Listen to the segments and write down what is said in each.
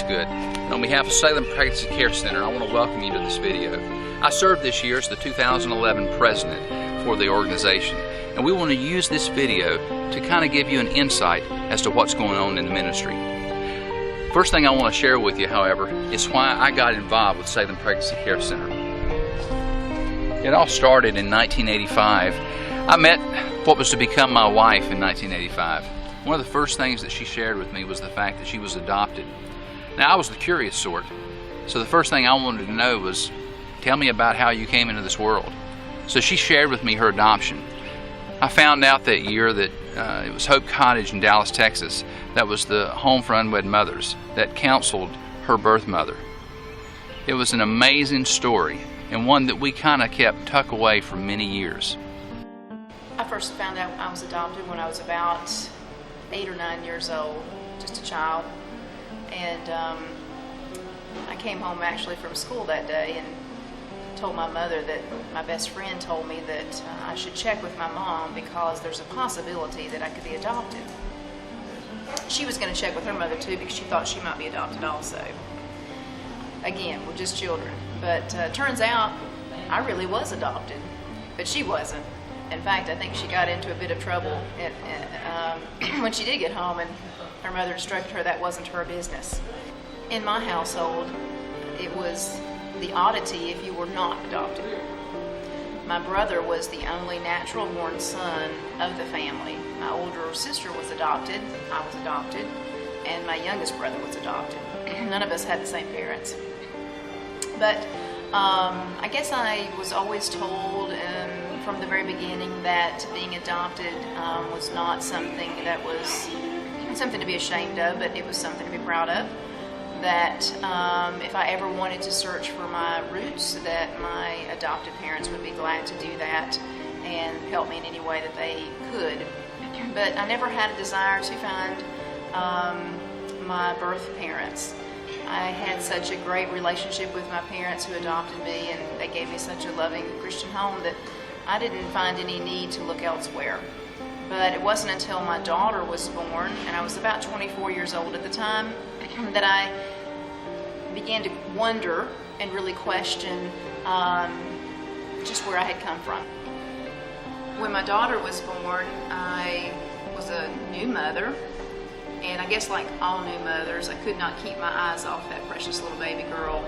Grace Good. And on behalf of Salem Pregnancy Care Center, I want to welcome you to this video. I served this year as the 2011 president for the organization, and we want to use this video to kind of give you an insight as to what's going on in the ministry. First thing I want to share with you, however, is why I got involved with Salem Pregnancy Care Center. It all started in 1985. I met what was to become my wife in 1985. One of the first things that she shared with me was the fact that she was adopted. Now, I was the curious sort, so the first thing I wanted to know was, tell me about how you came into this world. So she shared with me her adoption. I found out that year that it was Hope Cottage in Dallas, Texas, that was the home for unwed mothers that counseled her birth mother. It was an amazing story, and one that we kind of kept tucked away for many years. I first found out I was adopted when I was about 8 or 9 years old, just a child. And I came home actually from school that day and told my mother that my best friend told me that I should check with my mom because there's a possibility that I could be adopted. She was going to check with her mother too because she thought she might be adopted also. Again, we're just children. But turns out I really was adopted, but she wasn't. In fact, I think she got into a bit of trouble when she did get home, and her mother instructed her that wasn't her business. In my household, it was the oddity if you were not adopted. My brother was the only natural-born son of the family. My older sister was adopted, I was adopted, and my youngest brother was adopted. None of us had the same parents. But I guess I was always told from the very beginning that being adopted was not something that was something to be ashamed of, but it was something to be proud of. That if I ever wanted to search for my roots, that my adoptive parents would be glad to do that and help me in any way that they could. But I never had a desire to find my birth parents. I had such a great relationship with my parents who adopted me, and they gave me such a loving Christian home that I didn't find any need to look elsewhere. But it wasn't until my daughter was born, and I was about 24 years old at the time, that I began to wonder and really question just where I had come from. When my daughter was born, I was a new mother, and I guess like all new mothers, I could not keep my eyes off that precious little baby girl.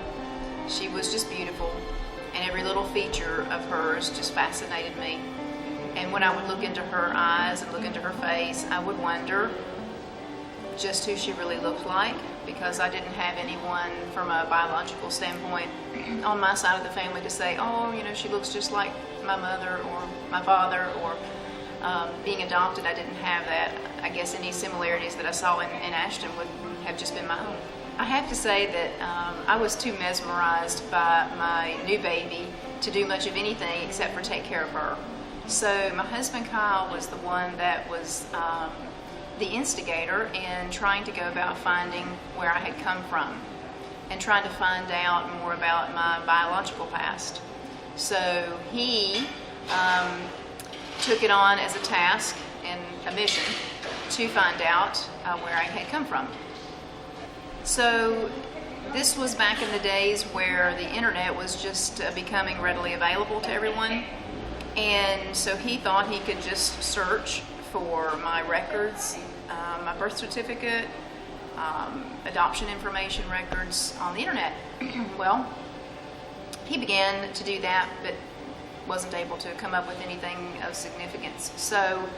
She was just beautiful, and every little feature of hers just fascinated me. And when I would look into her eyes and look into her face, I would wonder just who she really looked like, because I didn't have anyone from a biological standpoint on my side of the family to say, oh, you know, she looks just like my mother or my father, or being adopted, I didn't have that. I guess any similarities that I saw in Ashton would have just been my own. I have to say that I was too mesmerized by my new baby to do much of anything except for take care of her. So my husband Kyle was the one that was the instigator in trying to go about finding where I had come from and trying to find out more about my biological past. So he took it on as a task and a mission to find out where I had come from. So this was back in the days where the internet was just becoming readily available to everyone. And so he thought he could just search for my records, my birth certificate, adoption information records on the internet. Well, he began to do that, but wasn't able to come up with anything of significance. So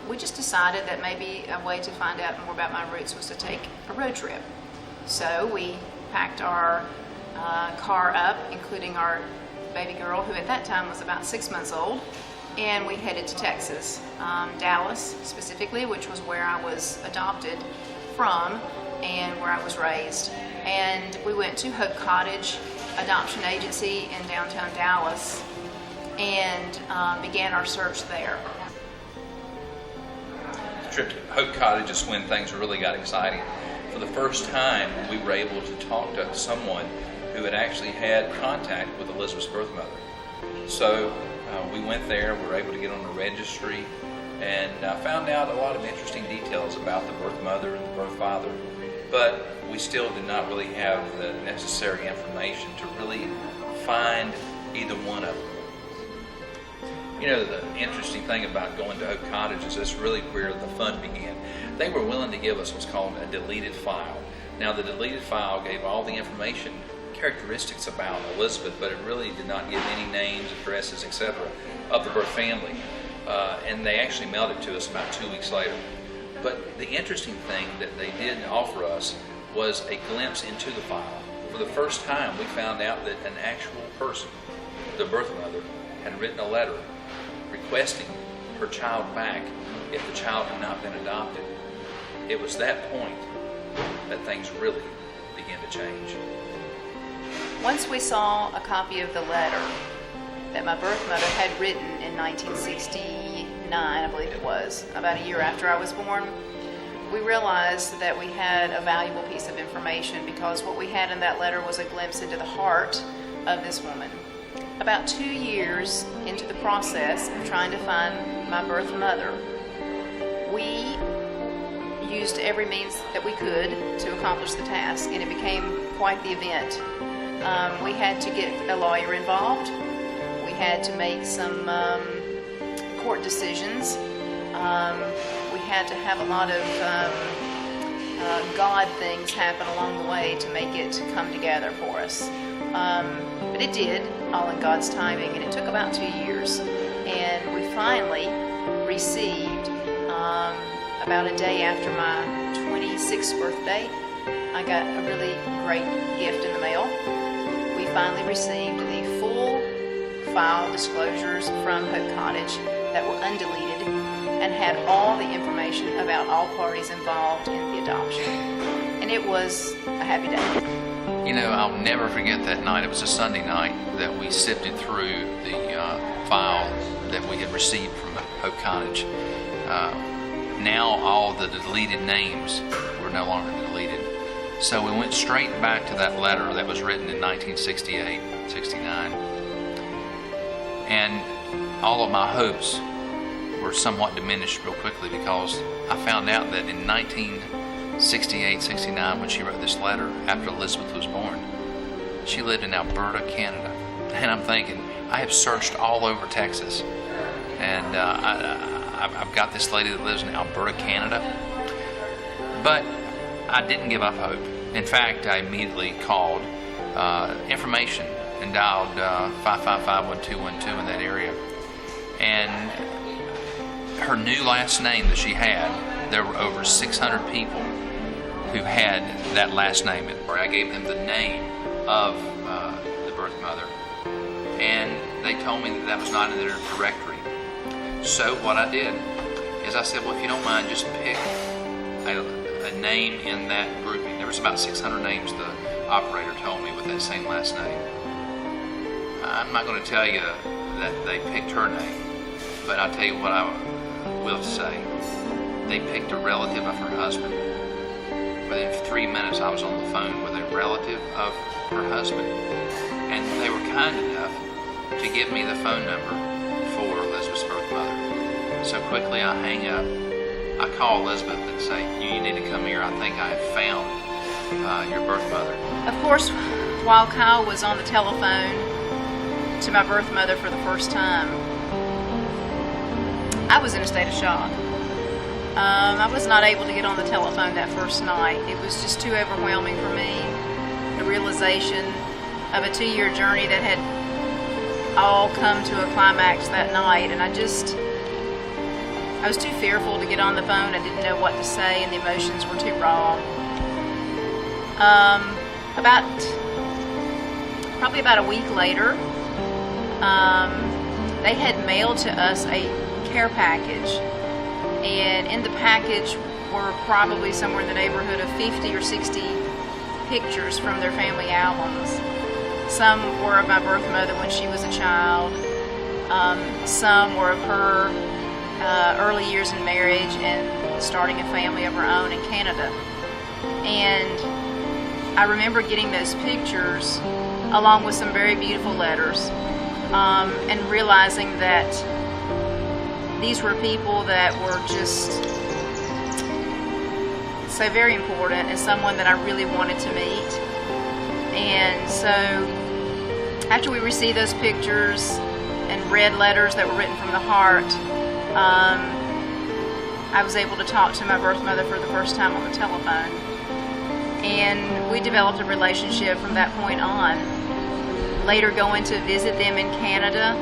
we just decided that maybe a way to find out more about my roots was to take a road trip. So we packed our car up, including our baby girl, who at that time was about 6 months old, and we headed to Texas, Dallas specifically, which was where I was adopted from and where I was raised. And we went to Hope Cottage Adoption Agency in downtown Dallas and began our search there. The trip to Hope Cottage is when things really got exciting. For the first time, we were able to talk to someone who had actually had contact with Elizabeth's birth mother. So we went there, we were able to get on the registry, and found out a lot of interesting details about the birth mother and the birth father. but we still did not really have the necessary information to really find either one of them. You know, the interesting thing about going to Hope Cottage is that's really where the fun began. They were willing to give us what's called a deleted file. Now, the deleted file gave all the information, characteristics about Elizabeth, but it really did not give any names, addresses, etc. of the birth family. And they actually mailed it to us about 2 weeks later. But the interesting thing that they did offer us was a glimpse into the file. For the first time, we found out that an actual person, the birth mother, had written a letter requesting her child back if the child had not been adopted. It was that point that things really began to change. Once we saw a copy of the letter that my birth mother had written in 1969, I believe it was, about a year after I was born, we realized that we had a valuable piece of information, because what we had in that letter was a glimpse into the heart of this woman. About 2 years into the process of trying to find my birth mother, we used every means that we could to accomplish the task, and it became quite the event. We had to get a lawyer involved. We had to make some court decisions. We had to have a lot of God things happen along the way to make it come together for us. But it did, all in God's timing, and it took about 2 years. And we finally received, about a day after my 26th birthday, I got a really great gift in the mail. We finally received the full file disclosures from Hope Cottage that were undeleted and had all the information about all parties involved in the adoption. And it was a happy day. You know, I'll never forget that night. It was a Sunday night that we sifted through the file that we had received from Hope Cottage. Now all the deleted names were no longer deleted. So we went straight back to that letter that was written in 1968, 69. And all of my hopes were somewhat diminished real quickly, because I found out that in 1968, 69, when she wrote this letter after Elizabeth was born, she lived in Alberta, Canada. And I'm thinking, I have searched all over Texas, and I've got this lady that lives in Alberta, Canada. But I didn't give up hope. In fact, I immediately called information and dialed 555-1212 in that area. And her new last name that she had, there were over 600 people who had that last name. I gave them the name of the birth mother, and they told me that that was not in their directory. So what I did is I said, well, if you don't mind, just pick a name in that grouping. There was about 600 names, the operator told me, with that same last name. I'm not going to tell you that they picked her name, but I'll tell you what I will say. They picked a relative of her husband. Within 3 minutes, I was on the phone with a relative of her husband, and they were kind enough to give me the phone number for Elizabeth's birth mother. So quickly I hang up. I call Elizabeth and say, you need to come here. I think I have found your birth mother. Of course, while Kyle was on the telephone to my birth mother for the first time, I was in a state of shock. I was not able to get on the telephone that first night. It was just too overwhelming for me. The realization of a 2-year journey that had all come to a climax that night, and I was too fearful to get on the phone. I didn't know what to say, and the emotions were too raw. Probably about a week later, they had mailed to us a care package, and in the package were probably somewhere in the neighborhood of 50 or 60 pictures from their family albums. Some were of my birth mother when she was a child. Some were of her early years in marriage and starting a family of her own in Canada. And I remember getting those pictures along with some very beautiful letters, and realizing that these were people that were just so very important and someone that I really wanted to meet. And so after we received those pictures and read letters that were written from the heart, I was able to talk to my birth mother for the first time on the telephone. And we developed a relationship from that point on. Later going to visit them in Canada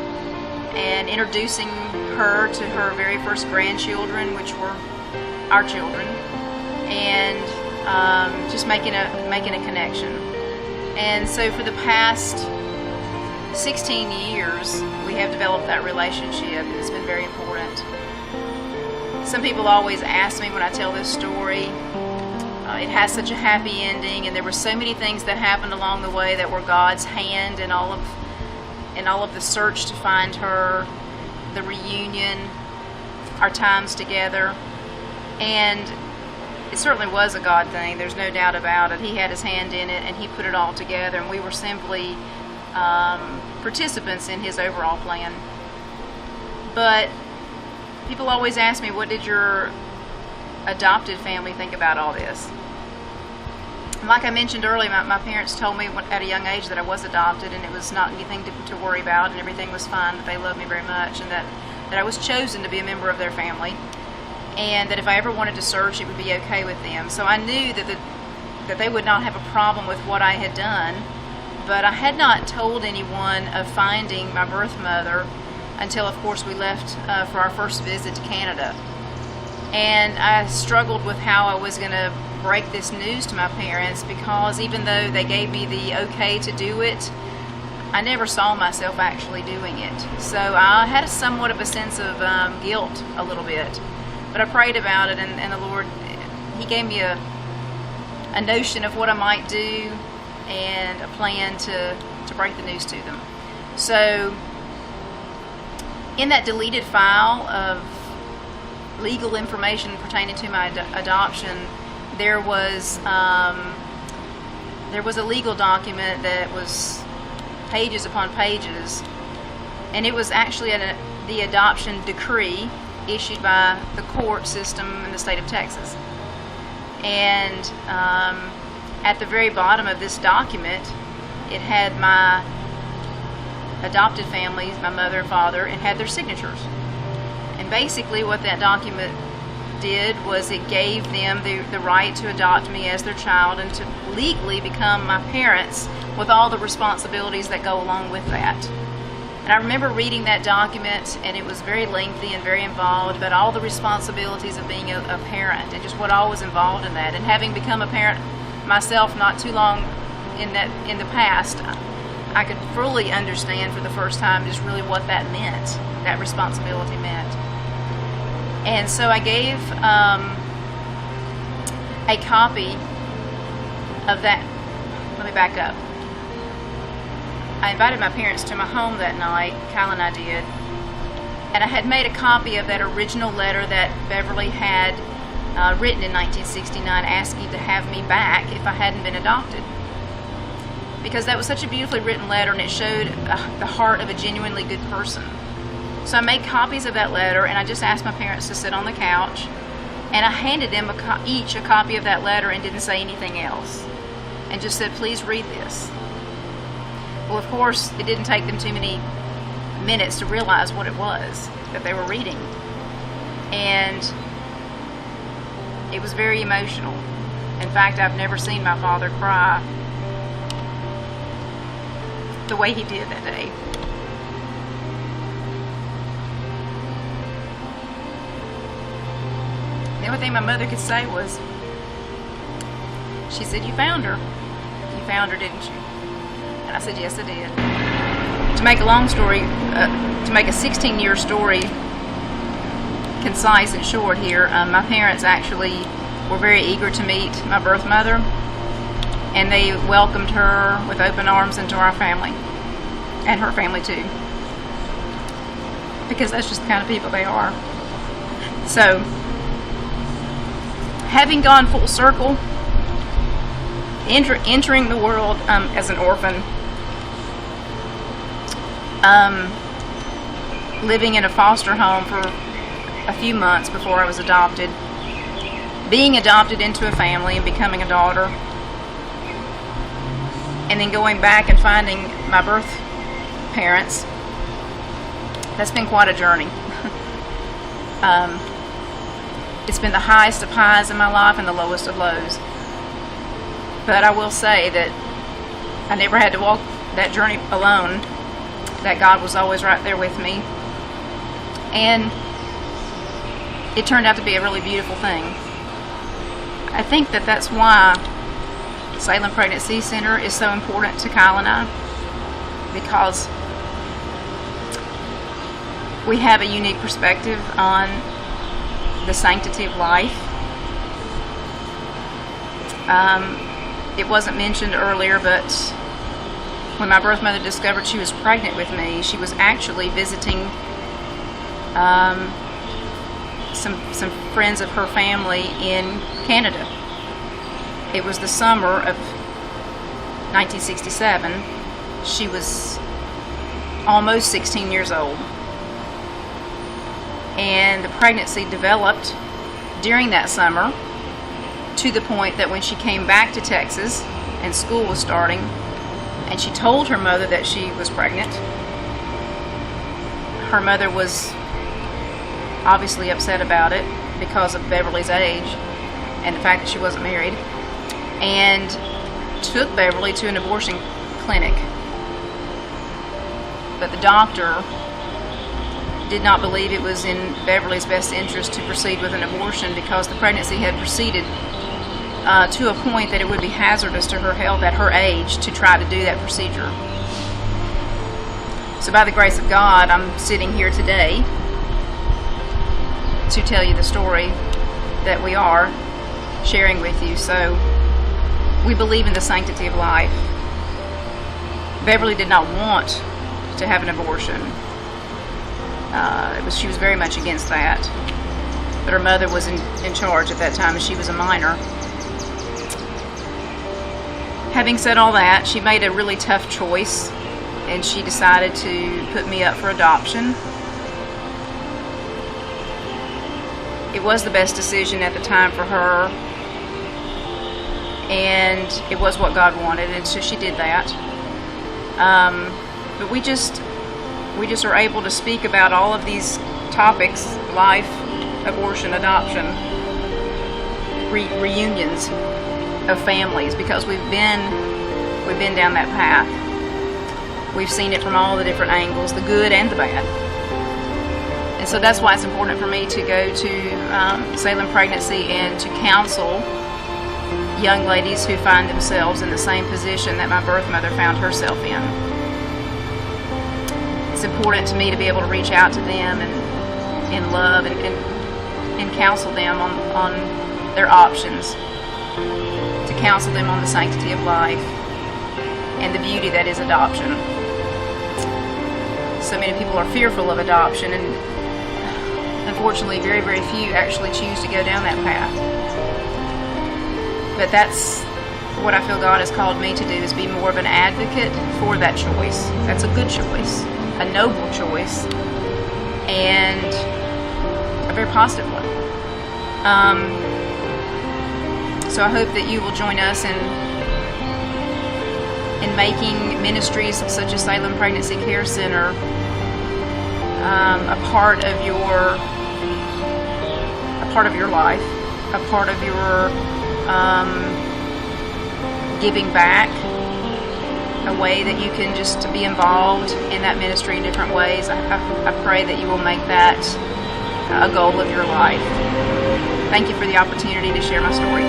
and introducing her to her very first grandchildren, which were our children, and just making a connection. And so for the past 16 years, we have developed that relationship. It's been very important. Some people always ask me when I tell this story, it has such a happy ending, and there were so many things that happened along the way that were God's hand in all of the search to find her, the reunion, our times together. And it certainly was a God thing, there's no doubt about it. He had his hand in it and he put it all together, and we were simply participants in his overall plan. But people always ask me, what did your adopted family think about all this? And like I mentioned earlier, my parents told me at a young age that I was adopted, and it was not anything to worry about, and everything was fine, that they loved me very much, and that I was chosen to be a member of their family, and that if I ever wanted to search, it would be okay with them. So I knew that they would not have a problem with what I had done, but I had not told anyone of finding my birth mother until, of course, we left for our first visit to Canada. And I struggled with how I was going to break this news to my parents, because even though they gave me the okay to do it, I never saw myself actually doing it. So I had somewhat of a sense of guilt a little bit. But I prayed about it, and the Lord, He gave me a notion of what I might do and a plan to break the news to them. So in that deleted file of legal information pertaining to my adoption, there was a legal document that was pages upon pages, and it was actually the adoption decree issued by the court system in the state of Texas. And at the very bottom of this document, it had my adopted families, my mother and father, and had their signatures. And basically what that document did was it gave them the right to adopt me as their child and to legally become my parents with all the responsibilities that go along with that. And I remember reading that document, and it was very lengthy and very involved, but all the responsibilities of being a parent and just what all was involved in that. And having become a parent myself not too long in the past, I could fully understand for the first time just really what that meant, that responsibility meant. And so I gave a copy of that. Let me back up. I invited my parents to my home that night, Kyle and I did, and I had made a copy of that original letter that Beverly had written in 1969 asking to have me back if I hadn't been adopted. Because that was such a beautifully written letter, and it showed the heart of a genuinely good person. So I made copies of that letter, and I just asked my parents to sit on the couch, and I handed them each a copy of that letter and didn't say anything else, and just said, please read this. Well, of course, it didn't take them too many minutes to realize what it was that they were reading. And it was very emotional. In fact, I've never seen my father cry the way he did that day. The only thing my mother could say was, she said, you found her. You found her, didn't you? And I said, yes, I did. To make a long story, to make a 16-year story concise and short here, my parents actually were very eager to meet my birth mother, and they welcomed her with open arms into our family, and her family too, because that's just the kind of people they are. So, having gone full circle, entering the world as an orphan, living in a foster home for a few months before I was adopted, being adopted into a family and becoming a daughter, and then going back and finding my birth parents, that's been quite a journey. It's been the highest of highs in my life and the lowest of lows. But I will say that I never had to walk that journey alone, that God was always right there with me. And it turned out to be a really beautiful thing. I think that that's why Salem Pregnancy Center is so important to Kyle and I, because we have a unique perspective on the sanctity of life. It wasn't mentioned earlier, but when my birth mother discovered she was pregnant with me, she was actually visiting some friends of her family in Canada. It was the summer of 1967. She was almost 16 years old. And the pregnancy developed during that summer to the point that when she came back to Texas and school was starting and she told her mother that she was pregnant, her mother was obviously upset about it because of Beverly's age and the fact that she wasn't married, and took Beverly to an abortion clinic. But the doctor did not believe it was in Beverly's best interest to proceed with an abortion because the pregnancy had proceeded to a point that it would be hazardous to her health at her age to try to do that procedure. So by the grace of God, I'm sitting here today to tell you the story that we are sharing with you. So we believe in the sanctity of life. Beverly did not want to have an abortion. She was very much against that. But her mother was in charge at that time, and she was a minor. Having said all that, she made a really tough choice, and she decided to put me up for adoption. It was the best decision at the time for her, and it was what God wanted, and so she did that. But we just are able to speak about all of these topics: life, abortion, adoption, reunions of families, because we've been down that path. We've seen it from all the different angles, the good and the bad. And so that's why it's important for me to go to Salem Pregnancy and to counsel young ladies who find themselves in the same position that my birth mother found herself in. It's important to me to be able to reach out to them and in love and counsel them on their options, to counsel them on the sanctity of life and the beauty that is adoption. So many people are fearful of adoption, and unfortunately very, very few actually choose to go down that path. But that's what I feel God has called me to do, is be more of an advocate for that choice. That's a good choice, a noble choice, and a very positive one. So I hope that you will join us in making ministries such as Salem Pregnancy Care Center a part of your life, a part of your giving back, a way that you can just be involved in that ministry in different ways. I pray that you will make that a goal of your life. Thank you for the opportunity to share my story.